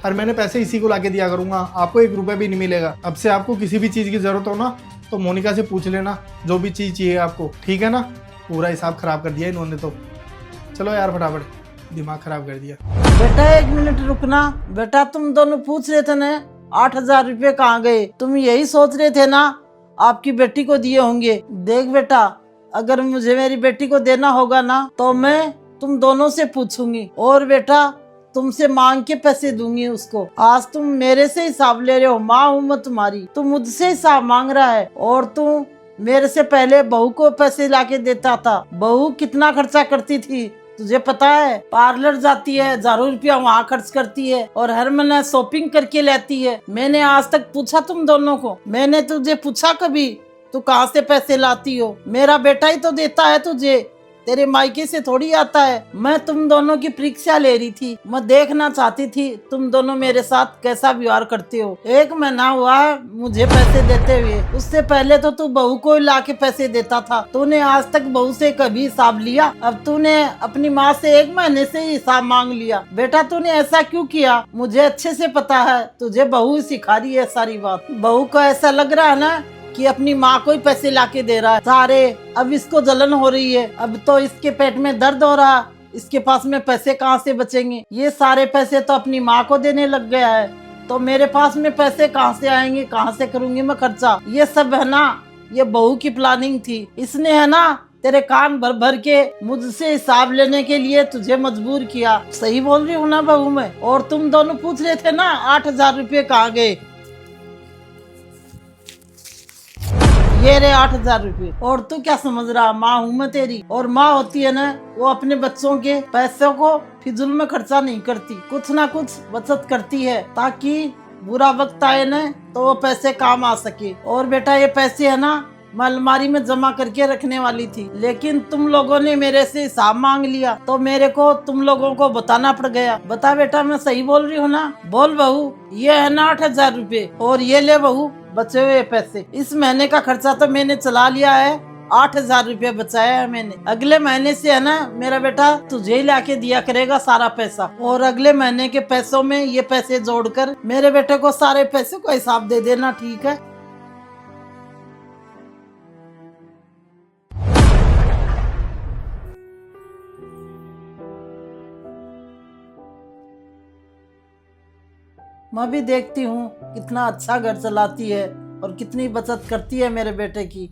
हर महीने पैसे इसी को लाके दिया करूंगा, आपको 1 रुपया भी नहीं मिलेगा। अब से आपको किसी भी चीज़ की ज़रूरत हो ना तो मोनिका से पूछ लेना, जो भी चीज़ चाहिए आपको, ठीक है ना। पूरा हिसाब खराब कर दिया इन्होंने तो। चलो यार फटाफट, दिमाग खराब कर दिया। बेटा 1 मिनट रुकना। बेटा तुम दोनों पूछ रहे थे ना 8,000 रुपये कहाँ गए, तुम यही सोच रहे थे ना आपकी बेटी को दिए होंगे। देख बेटा, अगर मुझे मेरी बेटी को देना होगा ना तो मैं तुम दोनों से पूछूंगी और बेटा तुमसे मांग के पैसे दूंगी उसको। आज तुम मेरे से हिसाब ले रहे हो, माँ हूं मैं तुम्हारी, तुम मुझसे हिसाब मांग रहा है। और तुम मेरे से पहले बहू को पैसे लाके देता था। बहू कितना खर्चा करती थी तुझे पता है? पार्लर जाती है, हजारों रुपया वहाँ खर्च करती है और हर महीने शॉपिंग करके लाती है। मैंने आज तक पूछा तुम दोनों को? मैंने तुझे पूछा कभी तू कहाँ से पैसे लाती हो? मेरा बेटा ही तो देता है तुझे, तेरे मायके से थोड़ी आता है। मैं तुम दोनों की परीक्षा ले रही थी, मैं देखना चाहती थी तुम दोनों मेरे साथ कैसा व्यवहार करते हो। 1 महीना हुआ मुझे पैसे देते हुए, उससे पहले तो तू बहू को ला के पैसे देता था। तूने आज तक बहू से कभी हिसाब लिया? अब तूने अपनी माँ से 1 महीने से ही हिसाब मांग लिया। बेटा तूने ऐसा क्यों किया? मुझे अच्छे से पता है तुझे बहू सिखा रही है सारी बात। बहू को ऐसा लग रहा है ना कि अपनी माँ को ही पैसे लाके दे रहा है सारे। अब इसको जलन हो रही है, अब तो इसके पेट में दर्द हो रहा, इसके पास में पैसे कहाँ से बचेंगे? ये सारे पैसे तो अपनी माँ को देने लग गया है, तो मेरे पास में पैसे कहाँ से आएंगे? कहाँ से करूंगी मैं खर्चा? ये सब है ना, ये बहू की प्लानिंग थी। इसने है ना तेरे कान भर भर के मुझसे हिसाब लेने के लिए तुझे मजबूर किया। सही बोल रही हूँ ना बहू मैं? और तुम दोनों पूछ रहे थे ना 8,000 रुपये कहाँ गए? ये रे 8,000 रुपये। और तू क्या समझ रहा माँ हूँ मैं तेरी? और माँ होती है ना वो अपने बच्चों के पैसों को फिजूल में खर्चा नहीं करती, कुछ ना कुछ बचत करती है ताकि बुरा वक्त आए ना तो वो पैसे काम आ सके। और बेटा ये पैसे है ना मैं अलमारी में जमा करके रखने वाली थी, लेकिन तुम लोगों ने मेरे से हिसाब मांग लिया तो मेरे को तुम लोगों को बताना पड़ गया। बता बेटा मैं सही बोल रही हूँ ना? बोल बहू। ये है ना 8,000 रुपये और ये ले बहू बचे हुए पैसे। इस महीने का खर्चा तो मैंने चला लिया है, 8,000 रुपये बचाया है मैंने। अगले महीने से है ना मेरा बेटा तुझे ही लाके दिया करेगा सारा पैसा, और अगले महीने के पैसों में ये पैसे जोड़कर मेरे बेटे को सारे पैसे का हिसाब दे देना, ठीक है? मैं भी देखती हूँ कितना अच्छा घर चलाती है और कितनी बचत करती है मेरे बेटे की।